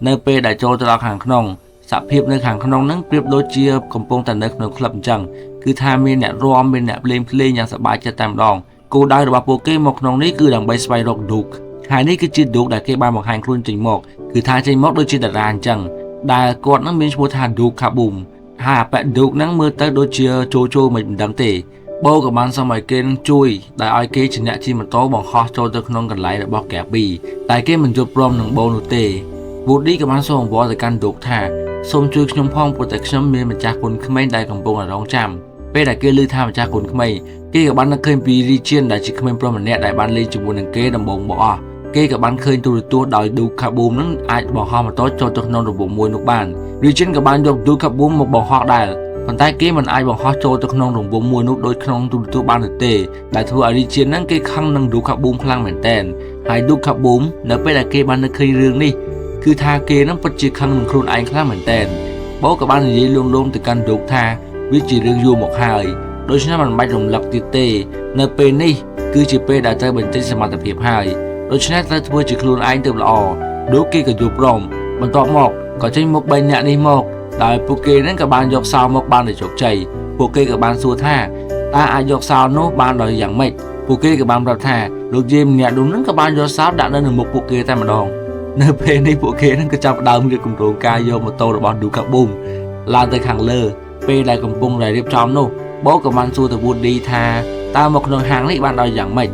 A: នៅពេលដែលចូលទៅដល់ខាងក្នុងសភាពនៅខាងក្នុងហ្នឹងប្រៀបដូចជាកំពុងតែនៅក្នុងក្លឹបអញ្ចឹងគឺថាមានអ្នករាំមានអ្នកភ្លេងយ៉ាងសប្បាយចិត្តតែម្ដងគោលដៅរបស់ពួកគេមកក្នុងនេះគឺដើម្បីស្វែងរក Duke ហើយនេះគឺជា Duke ដែលគេបានបង្ហាញខ្លួនចេញមកគឺថាចេញមកដូចជាតារាអញ្ចឹងដែលគាត់នឹងមានឈ្មោះថា Duke Kaboom ហើយអាប៉ែ Duke ហ្នឹងមើលទៅដូចជាចូលមិនដឹងទេបូក៏បានសុំឲ្យគេនឹងជួយដែលឲ្យគេជាអ្នកជិះម៉ូតូបង្ហោះចូលទៅក្នុងកន្លែងរបស់ Gabby តែគេមិនយល់ព្រមនឹងបូនោះទេ Woody ក៏បានសូមអង្វរទៅកាន់ Duke ថាសូមជួយខ្ញុំផងព្រោះតែខ្ញុំមានម្ចាស់គុណក្មេងដែលកំពុងរងចាំពេលដែលគេឮថាម្ចាស់គុណក្មេងគេក៏បាននឹកឃើញពី Region ដែលជាក្មេងប្រុសម្នាក់ដែលបានលេងជាមួយនឹងគេដំបូងមកអស់គេក៏បានឃើញទូរទស្សន៍ដោយ Duke Kaboom នឹងអាចបង្ហោះម៉ូតូចូលទៅក្នុងរង្វង់មួយនោះបាន Region ក៏បានយក Duke Kaboom មកបង្ហោះដែរប៉ុន្តែគេមិនអាចបង្ហោះចូលទៅក្នុងរង្វង់មួយនោះដូចក្នុងទូរទស្សន៍បានទេដែលធ្វើឲ្យ Region ហ្នឹងគេខឹងនឹង Duke Kaboom ខ្លាំងមែនទែនហើយ Duke Kaboom នៅពេលដែលគេបាននឹកឃើញរឿងនេះគឺថាគេនឹងពិតជាខឹងនឹងខ្លួនឯងខ្លាំងមែនទែនបូក៏បាននិយាយលួងលោមទៅកាន់ Duke ថាវាជារឿងយូរមកហើយដូច្នេះមិនបាច់រំលឹកទៀតទេនៅពេលនេះគឺជាពេលដែលត្រូវបញ្ចេញសមត្ថភាពហើយដូច្នេះត្រូវធ្វើជាខ្លួនឯងទៅល្អ Duke គេក៏យល់ព្រមបន្ទាប់មកក៏ចេញមុខ3អ្នកនេះមកដោយពួកគេនឹងក៏បានយកសោមកបានដោយជោគជ័យពួកគេក៏បានសួរថាតើអាចយកសោនោះបានដោយយ៉ាងម៉េចពួកគេក៏បានប្រាប់ថាលោកយាយម្នាក់នោះនឹងក៏បានយកសោដាក់នៅមុខពួកគេតែម្ដងនៅពេលនេះពួកគេនឹងក៏ចាប់ផ្ដើមរៀបគម្រោងការយកម៉ូតូរបស់ Duke Kaboom ឡើងទៅខាងលើពេលដែលកំពុងតែរៀបចំនោះបូក៏បានសួរទៅ Woody ថាតើមកក្នុងហាងនេះបានដោយយ៉ាងម៉េច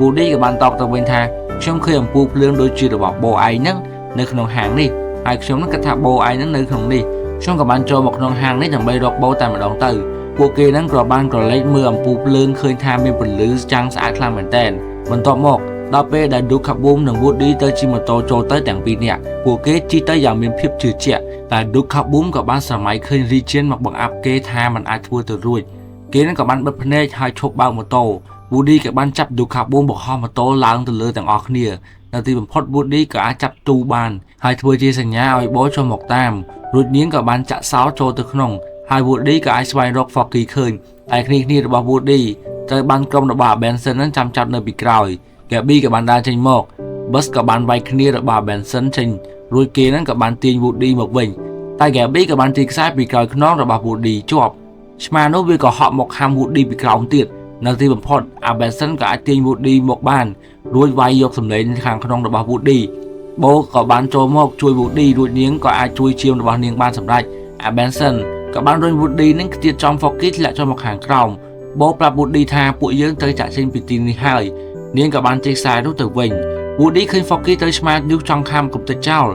A: Woody ក៏បានតបទៅវិញថាខ្ញុំឃើញអំពូលភ្លើងដូចជារបស់បូឯងហ្នឹងនៅក្នុងហាងនេះហើយខ្ញុំនឹងគិតថាបូឯងហ្នឹងនៅក្នុងនេះខ្ញុំក៏បានចូលមកក្នុងហាងនេះដើម្បីរកបូតែម្ដងទៅពួកគេហ្នឹងក៏បានក្រឡេកមើលអំពូលភ្លើងឃើញថាមានពន្លឺចាំងស្អាតខ្លាំងមែនទែនបន្ទាប់មកដល់ពេលដែល Duke Kaboom និង Woody ទៅជិះម៉ូតូចូលទៅទាំងពីរនាក់ពួកគេជិះទៅយ៉ាងមានភាពជឿជាក់តែ Duke Kaboom ក៏បានស្រមៃឃើញ Region មកបង្អាប់គេថាมันអាចធ្វើទៅរួចគេនឹងក៏បានបិទភ្នែកហើយឈប់បើកម៉ូតូ Woody ក៏បានចាប់ Duke Kaboom បង្ហោះម៉ូតូឡើងទៅលើទាំងអស់គ្នានៅទីបំផុត Woody ក៏អាចចាប់ទូបានហើយធ្វើជាសញ្ញាឲ្យបូចូលមកតាមរួចនាងក៏បានចាក់សោចូលទៅក្នុងហើយ Woody ក៏អាចស្វែងរក Forky ឃើញតែគ្នារបស់ Woody ត្រូវបានក្រុមរបស់ Benson នឹងចាំចាប់នៅពីក្រោយ Gabby ក៏បានដើរចេញមក Bus ក៏បានវាយគ្នារបស់ Benson ចេញរួចគេនឹងក៏បានទាញ Woody មកវិញតែ Gabby ក៏បានទាញខ្សែពីក្រោយខ្នងរបស់ Woody ជាប់ឆ្មានោះវាក៏ហក់មកខាំ Woody ពីក្រោមទៀតនៅទីបំផុត Benson ក៏អាចទាញ Woody មកបានរួចវាយយកសម្លេងខាងក្នុងរបស់ Woody បូក៏បានចូលមកជួយ Woody រួចនាងក៏អាចជួយឈាមរបស់នាងបានសម្រេច Benson ក៏បានរុញ Woody នឹងខ្ទាតចំ Forky ធ្លាក់ចូលមកខាងក្រោមបូប្រាប់ Woody ថាពួកយើងត្រូវចាក់ចេញពីទីនេះហើយនាងក៏បានជិះខ្សែនោះទៅវិញ Woody ឃើញ Forky ទៅឆ្មាយុះចង់ខាំកំទេចចោល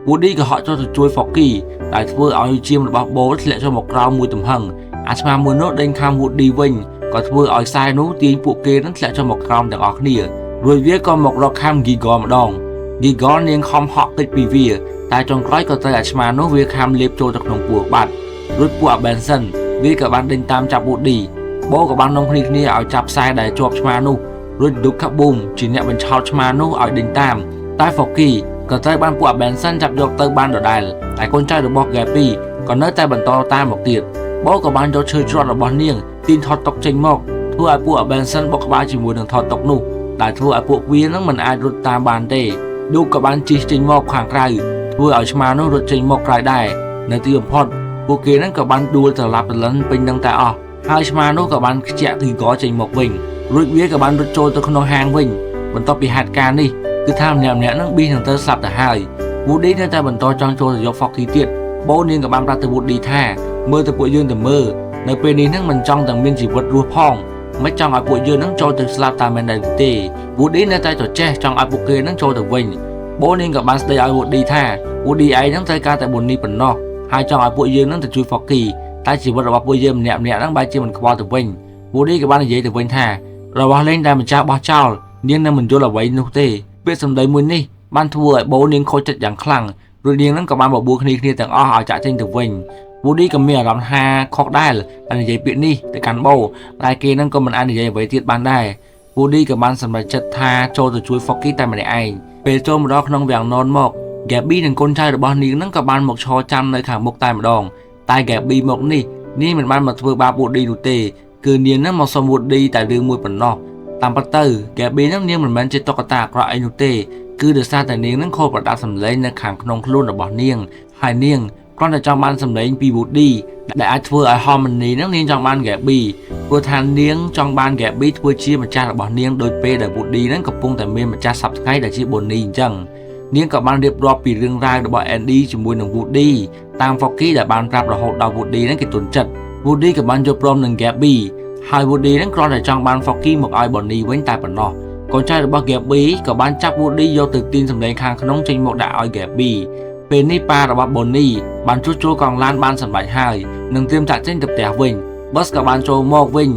A: Woody ក៏ហក់ចូលទៅជួយ Forky ដែលធ្វើឲ្យឈាមរបស់បូធ្លាក់ចូលមកក្រោមមួយទំហឹងអាឆ្មាមួយនោះដេញខាំ Woody វិញក៏ធ្វើឲ្យខ្សែនោះទាញពួកគេនឹងធ្លាក់ចូលមកក្រោមទាំងអស់គ្នារួចវាក៏មករកខាំ Giggle ម្ដង Giggle នាងខំហក់តិចពីវាតែចុងក្រោយក៏ត្រូវអាឆ្មានោះវាខាំលេបចូលទៅក្នុងពោះបាត់រួចពួក Benson វាក៏បានដេញតាមចាប់ Woody បូក៏បាននាំគ្នាឲ្យចាប់ខ្សែដែលជាប់ឆ្មានោះរួច Duke Kaboom ជាអ្នកបញ្ឆោតឆ្មានោះឲ្យដេញតាមតែ Forky ក៏ត្រូវបានពួក Benson ចាប់យកទៅបានដដែលតែកូនចៅរបស់ Gabby ក៏នៅតែបន្តតាមមកទៀតបូក៏បានយកឈើច្រត់របស់នាងទាញថតតុកចេញមក ធ្វើឲ្យពួក Benson បុកក្បាលជាមួយនឹងថតតុកនោះដែលធ្វើឲ្យពួកវានឹងមិនអាចរត់តាមបានទេឌូក៏បានជិះចេញមកខាងក្រៅធ្វើឲ្យឆ្មានោះរត់ចេញមកក្រៅដែរនៅទីបំផុតពួកគេនឹងក៏បានដួលត្រឡប់ទៅលិនពេញនឹងតែអស់ហើយឆ្មានោះក៏បានខ្ជាក់ទីកចេញមកវិញរួចវាក៏បានរត់ចូលទៅក្នុងហាងវិញបន្ទាប់ពីហេតុការណ៍នេះគឺថាម្នាក់នឹងប៊ីនឹងទៅស្លាប់ទៅហើយ Woody នៅតែបន្តចង់ចូលទៅយក Foggy ទៀតបូនាងក៏បានប្រាប់ទៅ Woody ថាមើលទៅពួកយើងទៅមើលនៅពេលនេះនឹងមិនចង់ទាំងមានជីវិតរស់ផងមិនចង់ឲ្យពួកយើងនឹងចូលទៅស្លាប់តាមមែនទេ Woody នៅតែចេះចង់ឲ្យពួកគេនឹងចូលទៅវិញបូនាងក៏បានស្ដីឲ្យ Woody ថា Woody ឯងនឹងត្រូវការតែ Bonnie ប៉ុណ្ណោះហើយចង់ឲ្យពួកយើងនឹងទៅជួយ Foggy តែជីវិតរបស់ពួកយើងម្នាក់នឹងបែរជាមិនខ្វល់ទៅវិញ Woody ក៏បាននិយាយទៅវិញថារបស់លេងដែលម្ចាស់បោះចោលនាងនឹងមិនយល់អ្វីនោះទេពាក្យសម្ដីមួយនេះបានធ្វើឲ្យបូនាងខូចចិត្តយ៉ាងខ្លាំងរួចនាងនឹងក៏បានបបួលគ្នាទាំងអស់ឲ្យចាក់ចេញទៅវិញ Woody ក៏មានអារម្មណ៍ថាខុសដែរតែនិយាយពាក្យនេះទៅកាន់បូតែគេនឹងក៏មិនអាចនិយាយអ្វីទៀតបានដែរ Woody ក៏បានសម្រេចចិត្តថាចូលទៅជួយ Foggy តែម្នាក់ឯងពេលចូលមកដល់ក្នុងវាំងននមក Gabby និងកូនចៅរបស់នាងនឹងក៏បានមកឈរចាំនៅខាងមុខតែម្ដងតែ Gabby មកនេះនាងមិនបានមកធ្វើបាប Woody នោះទេគឺនាងនឹងមកសុំ Woody តែរឿងមួយប៉ុណ្ណោះតាមពិតទៅ Gabby នឹងនាងមិនមែនជាតុក្កតាអាក្រក់អីនោះទេគឺដោយសារតែនាងនឹងខូចប្រដាប់សម្លេងនៅខាងក្នុងខ្លួនរបស់នាងហើយនាងគ្រាន់តែចង់បានសម្លេងពី Woody ដែលអាចធ្វើឲ្យ Harmony នឹងនាងចង់បាន Gabby ព្រោះថានាងចង់បាន Gabby ធ្វើជាម្ចាស់របស់នាងដោយពេលដែល Woody នឹងកំពុងតែមានម្ចាស់សប្តាហ៍ថ្ងៃដែលជា Bonnie អញ្ចឹងនាងក៏បានរៀបរាប់ពីរឿងរ៉ាវរបស់ Andy ជាមួយនឹង Woody តាម Foggy ដែលបានប្រាប់រហូតដល់ Woody នឹងគេទន់ចិត្ត Woody ក៏បានយល់ព្រមនឹង Gabby ហើយ Woody នឹងគ្រាន់តែចង់បាន Foggy មកឲ្យ Bonnie វិញតែប៉ុណ្ណោះកូនចៅរបស់ Gabby ក៏បានចាប់ Woody យកទៅទាញសម្លេងខាងក្នុងចេញមកដាក់ឲ្យ Gabby ពេលនេះប៉ារបស់ Bonnie បានជួសជុលកង់ឡានបានសម្រេចហើយនឹងត្រៀមចាក់ចេញទៅផ្ទះវិញ Bus ក៏បានចូលមកវិញ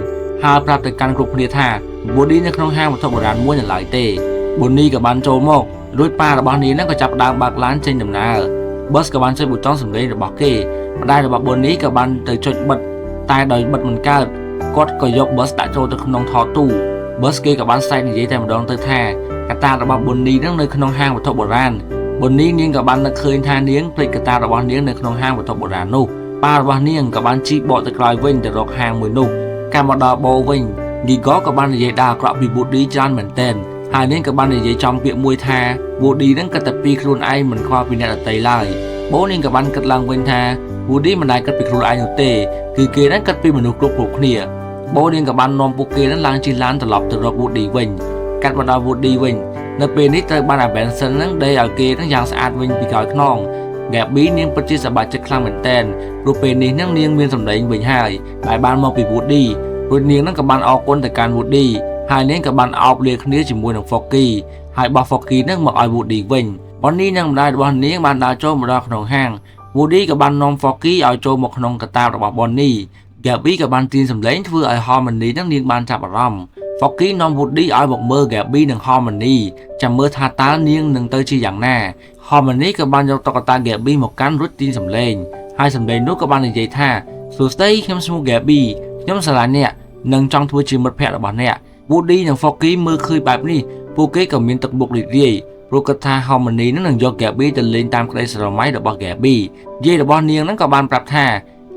A: ហើយប្រាប់ទៅកាន់គ្រប់គ្នាថា Woody នៅក្នុងហាងវត្ថុបុរាណមួយនៅឡើយទេ Bonnie ក៏បានចូលមករួចប៉ារបស់នាងនឹងក៏ចាប់ផ្ដើមបើកឡានចេញដំណើរ Bus ក៏បានចុចប៊ូតុងសម្លេងរបស់គេម្ដាយរបស់ Bonnie ក៏បានទៅចុចបិទតែដោយបិទមិនកើតគាត់ក៏យក Bus ដាក់ចូលទៅក្នុងថតទូBus គេក៏បានស្រែកនិយាយតែម្ដងទៅថាកតារបស់ Bonnie នឹងនៅក្នុងហាងវត្ថុបុរាណ Bonnie នាងក៏បាននឹកឃើញថានាងភ្លេចកតារបស់នាងនៅក្នុងហាងវត្ថុបុរាណនោះប៉ារបស់នាងក៏បានជីកបកទៅក្រោយវិញទៅរកហាងមួយនោះកាលមកដល់បូវិញ Giggle ក៏បាននិយាយដើរអាក្រក់ពី Woody ច្រើនមែនទែនហើយនាងក៏បាននិយាយចំពាក្យមួយថា Woody នឹងគិតតែពីខ្លួនឯងមិនខ្វល់ពីអ្នកដទៃឡើយបូនាងក៏បានគិតឡើងវិញថា Woody មិនដែលគិតពីខ្លួនឯងនោះទេគឺគេនឹងគិតពីមនុស្សគ្រប់គ្នាបូនាងក៏បាននាំពួកគេនឹងឡើងជិះឡានត្រឡប់ទៅរក Woody វិញកាត់មកដល់ Woody វិញនៅពេលនេះត្រូវបាន Benson នឹងដេកឲ្យគេនឹងយ៉ាងស្អាតវិញពីក្រោយខ្នង Gabby នាងពិតជាសប្បាយចិត្តខ្លាំងមែនទែនព្រោះពេលនេះនាងមានសម្លេងវិញហើយដែលបានមកពី Woody រួចនាងនឹងក៏បានអរគុណទៅកាន់ Woody ហើយនាងក៏បានអោបលាគ្នាជាមួយនឹង Foggy ហើយបោះ Foggy នឹងមកឲ្យ Woody វិញ Bonnie និងម្ដាយរបស់នាងបានដើរចូលមកដល់ក្នុងហាង Woody ក៏បាននាំ Foggy ឲ្យចូលមកក្នុងកតាបរបស់ Bonnie Gabby ក៏បានទាញសម្លេងធ្វើឲ្យ Harmony នឹងនាងបានចាប់អារម្មណ៍ Foggy នាំ Woody ឲ្យមកមើល Gabby និង Harmony ចាំមើលថាតើនាងនឹងទៅជាយ៉ាងណា Harmony ក៏បានយកតុក្កតា Gabby មកកាន់រួចទាញសម្លេងហើយសម្លេងនោះក៏បាននិយាយថាសួស្ដីខ្ញុំឈ្មោះ Gabby ខ្ញុំស្រឡាញ់អ្នកនិងចង់ធ្វើជាមិត្តភក្តិរបស់អ្នក Woody និង Foggy មើលឃើញបែបនេះពួកគេក៏មានទឹកមុខរីករាយព្រោះគិតថា Harmony នឹងយក Gabby ទៅលេងតាមក្តីស្រមៃរបស់ Gabby យាយរបស់នាងនឹងក៏បានប្រាប់ថា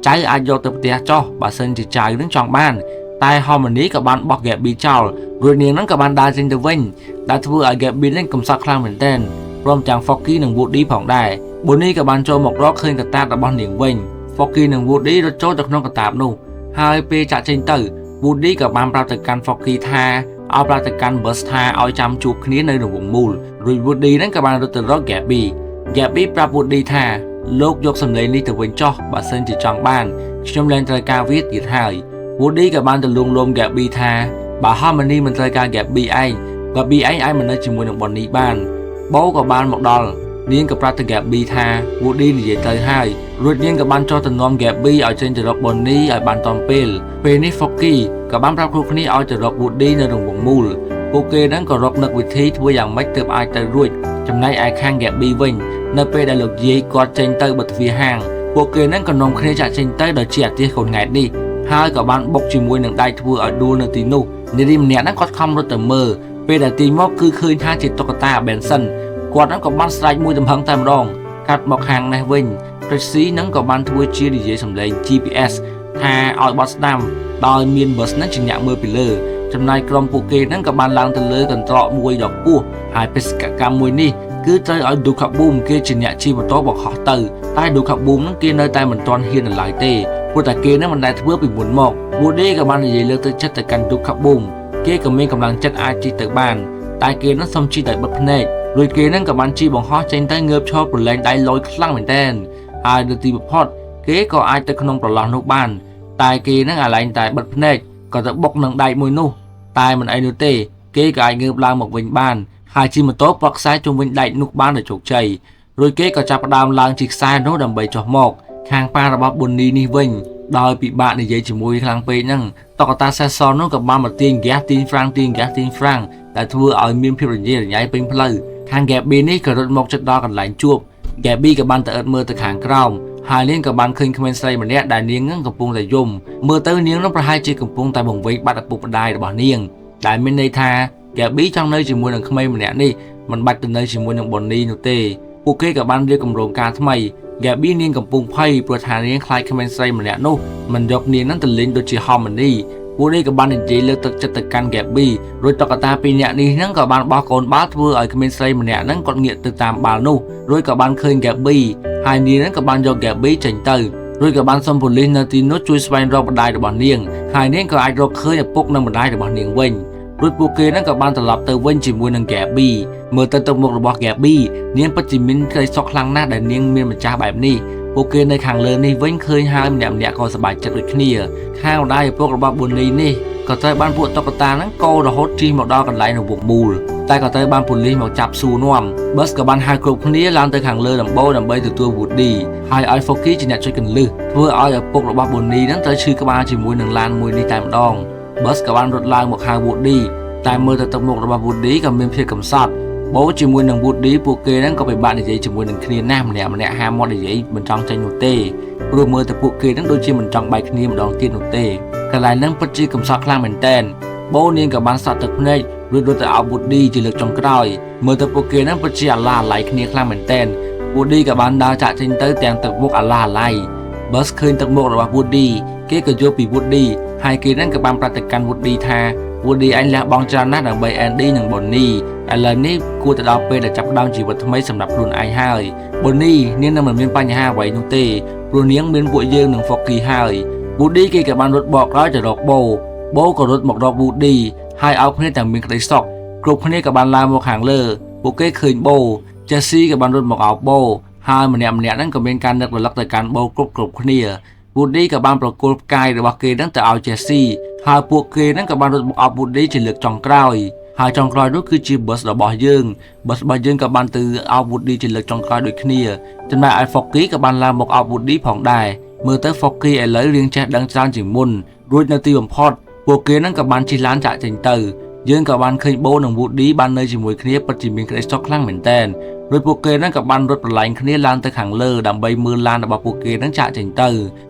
A: ចៅអាចយកទៅផ្ទះចោះបើសិនជាចៅនឹងចង់បានតែ Harmony ក៏បានបោះ Gabby ចោលរួចនាងនឹងក៏បានដើរចេញទៅវិញដែលធ្វើឲ្យ Gabby នឹងកំសត់ខ្លាំងមែនទែនព្រមទាំង Foggy និង Woody ផងដែរ Bonnie ក៏បានចូលមករកឃើញកតាបរបស់នាងវិញ Foggy និង Woody រត់ចូលទៅក្នុងកតាបនោះហើយពេលចាក់ចេញទៅ Woody ក៏បានប្រាប់ទៅកាន់ Foggy ថាឲ្យប្រាប់ទៅកាន់ Bus ថាឲ្យចាំជួបគ្នានៅរង្វង់មូលរួច Woody នឹងក៏បានរត់ទៅរក Gabby ប្រាប់ Woody ថាលោកយកសម្លេងនេះទៅវិញចោះបើសិនជាចង់បានខ្ញុំលែងត្រូវការវាទៀតហើយ Woody ក៏បានទៅលួងលោម Gabby ថាបើ Harmony មិនត្រូវការ Gabby ឯងអាចមិននៅជាមួយនឹង Bonnie បានបូក៏បានមកដល់នាងក៏ប្រាប់ទៅ Gabby ថា Woody និយាយទៅហើយរួចនាងក៏បានចុះទៅនាំ Gabby ឲ្យចេញទៅរក Bonnie ឲ្យបានទាន់ពេលនេះ Foggy ក៏បានប្រាប់គ្រប់គ្នាឲ្យទៅរក Woody នៅរង្វង់មូលពួកគេនឹងក៏រកនឹកវិធីធ្វើយ៉ាងម៉េចទើបអាចទៅរួចចំណែកឯខាង Gabby វិញនៅពេលដែលលោកយាយគាត់ចេញទៅបិទទ្វារហាងពួកគេនឹងក៏នាំគ្នាចាក់ចេញទៅដោយជាអាទិសកូនង៉ែតនេះហើយក៏បានបុកជាមួយនឹងដៃធ្វើឲ្យដួលនៅទីនោះនារីម្នាក់ហ្នឹងគាត់ខំរត់ទៅមើលពេលដែលទីមកគឺឃើញថាជាតុក្កតា Benson គាត់ហ្នឹងក៏បានស្រែកមួយទំហឹងតែម្ដងកាត់មកខាងនេះវិញ Tracy ហ្នឹងក៏បានធ្វើជានិយាយសម្លេង GPS ថាឲ្យបត់ស្ដាំដោយមាន bus ហ្នឹងជាអ្នកមើលពីលើចំណែកក្រុមពួកគេហ្នឹងក៏បានឡើងទៅលើកន្ត្រកមួយដ៏ខ្ពស់ហើយបេសកកម្មមួយនេះគឺត្រូវឲ្យ Duka Boom គេជាអ្នកជិះម៉ូតូបខុសទៅតែ Duka Boom ហ្នឹងគេនៅតែមិនទាន់ហ៊ាននៅឡើយទេព្រោះតែគេហ្នឹងមិនដែលធ្វើពីមុនមក Woody ក៏បាននិយាយលើកទឹកចិត្តទៅកាន់ Duka Boom គេក៏មានកម្លាំងចិត្តអាចជិះទៅបានតែគេហ្នឹងសុំជិះដោយបិទភ្នែករួចគេហ្នឹងក៏បានជិះបង្ហោះចេញទៅងើបឈរប្រឡែងដៃលយខ្លាំងមែនទែនហើយនៅទីបំផុតគេក៏អាចទៅក្នុងប្រឡោះនោះបានតែគេហ្នឹងអាឡែងតែបិទភ្នែកក៏ទៅបុកនឹងដែកមួយនោះតែមិនអីនោះទេគេក៏អាចងើបឡើងមកវិញបានហើយជិះម៉ូតូប្រកខ្សែជុំវិញដែកនោះបានដោយជោគជ័យរួចគេក៏ចាប់ផ្ដើមឡើងជិះខ្សែនោះដើម្បីចុះមកខាងប៉ារបស់ Bonnie នេះវិញដោយពិបាកនិយាយជាមួយខ្លាំងពេកហ្នឹងតុក្កតាសេះសនោះក៏បានមកទាញហ្គាសទាញហ្វ្រាំងដែលធ្វើឲ្យមានភាពរញ៉េរញ៉ៃពេញផ្លូវខាង Gabby នេះក៏រត់មកជិតដល់កន្លែងជួប Gabby ក៏បានទៅអឺតមើលទៅខាងក្រោមហើយនាងក៏បានឃើញក្មេងស្រីម្នាក់ដែលនាងនឹងកំពុងតែយំមើលទៅនាងនឹងប្រហែលជាកំពុងតែបង្វេកបាត់ឪពុកម្ដាយរបស់នាងដែលមានន័យថា Gabby ចង់នៅជាមួយនឹងក្មេងម្នាក់នេះមិនបាច់ទៅនៅជាមួយនឹង Bonnie នោះទេពួកគេក៏បានរៀបគម្រោងការថ្មី Gabby នាងកំពុងភ័យព្រោះថានាងខ្លាចក្មេងស្រីម្នាក់នោះមិនយកនាងនឹងទៅលេងដូចជា Harmony ពួកនេះក៏បាននិយាយលើកទឹកចិត្តទៅកាន់ Gabby រួចតុក្កតាពីរនាក់នេះហ្នឹងក៏បានបោះកូនបាល់ធ្វើឲ្យក្មេងស្រីម្នាក់ហ្នឹងគាត់ងាកទៅតាមបាល់នោះរួចក៏បានឃើញ Gabby ហើយនាងហ្នឹងក៏បានយក Gabby ចេញទៅរួចក៏បានសុំប៉ូលីសនៅទីនោះជួយស្វែងរកម្ដាយរបស់នាងហើយនាងក៏អាចរកឃើញឪពុកនិងម្ដាយរបស់នាងវិញរួចពួកគេហ្នឹងក៏បានត្រឡប់ទៅវិញជាមួយនឹង Gabby មើលទៅទឹកមុខរបស់ Gabby នាងពិតជាមានក្តីសោកខ្លាំងណាស់ដែលនាងមានម្ចាស់បែបនេះពួកគេនៅខាងលើនេះវិញឃើញហើយម្នាក់ក៏សប្បាយចិត្តដូចគ្នាខាងម្ដាយឪពុករបស់ Bonnie នេះក៏ត្រូវបានពួកតុក្កតាហ្នឹងកោរហូតជិះមកដល់កន្លែងរង្វង់មូលតែក៏ត្រូវបានប៉ូលីសមកចាប់សួរនាំ Bus ក៏បានហៅគ្រប់គ្នាឡើងទៅខាងលើដំបូលដើម្បីទទួល Woody ហើយឲ្យ Foggy ជាអ្នកចុចកន្លឹះធ្វើឲ្យឪពុករបស់ Bonnie ហ្នឹងត្រូវឈឺក្បាលជាមួយនឹងឡានមួយនេះតែម្ដង Bus ក៏បានរត់ឡើងមកហៅ Woody តែមើលទៅទឹកមុខរបស់ Woody ក៏មានភាពកំសត់បូជាមួយនឹង Woody ពួកគេហ្នឹងក៏ពិបាកនិយាយជាមួយនឹងគ្នាណាស់ម្នាក់ហាមមាត់និយាយមិនចង់ចេញនោះទេព្រោះមើលទៅពួកគេហ្នឹងដូចជាមិនចង់បែកគ្នាម្ដងទៀតនោះទេកន្លែងហ្នឹងពិតជាកំសត់ខ្លាំងមែនតើបូនាងក៏បានសក់ទឹកភ្នែករួចរត់ទៅអោប Woody ជាលើកចុងក្រោយមើលទៅពួកគេហ្នឹងពិតជាអាឡាអាឡៃគ្នាខ្លាំងមែនតើ Woody ក៏បានដើរចាក់ចេញទៅទាំងទឹកមុខអាឡាអាឡៃ Bus ឃើញទឹកមុខរបស់ Woody គេក៏យល់ពី Woody ហើយគេហ្នឹងក៏បានប្រាប់ទៅកាន់ Woody ថា Woody អញលះបង់ច្រើនណាស់ដើម្បី Andy និង Bonnie ឥឡូវនេះគួរទៅដល់ពេលដែលចាប់ផ្ដើមជីវិតថ្មីសម្រាប់ខ្លួនឯងហើយ Bonnie នាងនឹងមិនមានបញ្ហាអ្វីនោះទេព្រោះនាងមានពួកយើងនឹង Foggy ហើយ Woody គេក៏បានរត់បកក្រោយទៅរកបូក៏រត់មករក Woody ហើយឲ្យគ្នាទាំងមានក្តីសោកគ្រប់គ្នាក៏បានឡើងមកខាងលើពួកគេឃើញបូ Jessie ក៏បានរត់មកអោបបូហើយម្នាក់ហ្នឹងក៏មានការនឹករលឹកទៅកាន់បូគ្រប់គ្នា Woody ក៏បានប្រគល់ផ្កាយរបស់គេហ្នឹងទៅឲ្យ Jessie ហើយពួកគេហ្នឹងក៏បានរត់មកអោប Woody ជាលើកចុងក្រោយហើយចុងក្រោយនោះគឺជា Bus របស់យើង Bus របស់យើងក៏បានទៅអោប Woody ជាលើកចុងក្រោយដូចគ្នាចំណែកឯ Foggy ក៏បានឡើងមកអោប Woody ផងដែរមើលទៅ Foggy ឥឡូវរៀងចេះដឹងច្រើនជាងមុនរួចនៅទីបំផុតពួកគេហ្នឹងក៏បានជិះឡានចាក់ចេញទៅយើងក៏បានឃើញបូនិង Woody បាននៅជាមួយគ្នាពិតជាមានក្តីសុខខ្លាំងមែនតើរួចពួកគេហ្នឹងក៏បានរត់ប្រឡែងគ្នាឡើងទៅខាងលើដើម្បីមើលឡានរបស់ពួកគេហ្នឹងចាក់ចេញទៅ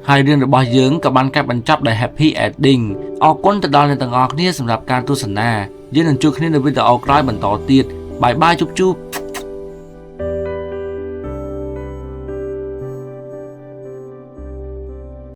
A: ហើយរឿងរបស់យើងក៏បានកាត់បញ្ចប់ដោយ Happy Ending អរគុណទៅដល់អ្នកទាំងអស់គ្នាសម្រាប់ការទស្សនាយើងនឹងជួបគ្នានៅវីដេអូក្រោយបន្តទៀតបាយបាយជប់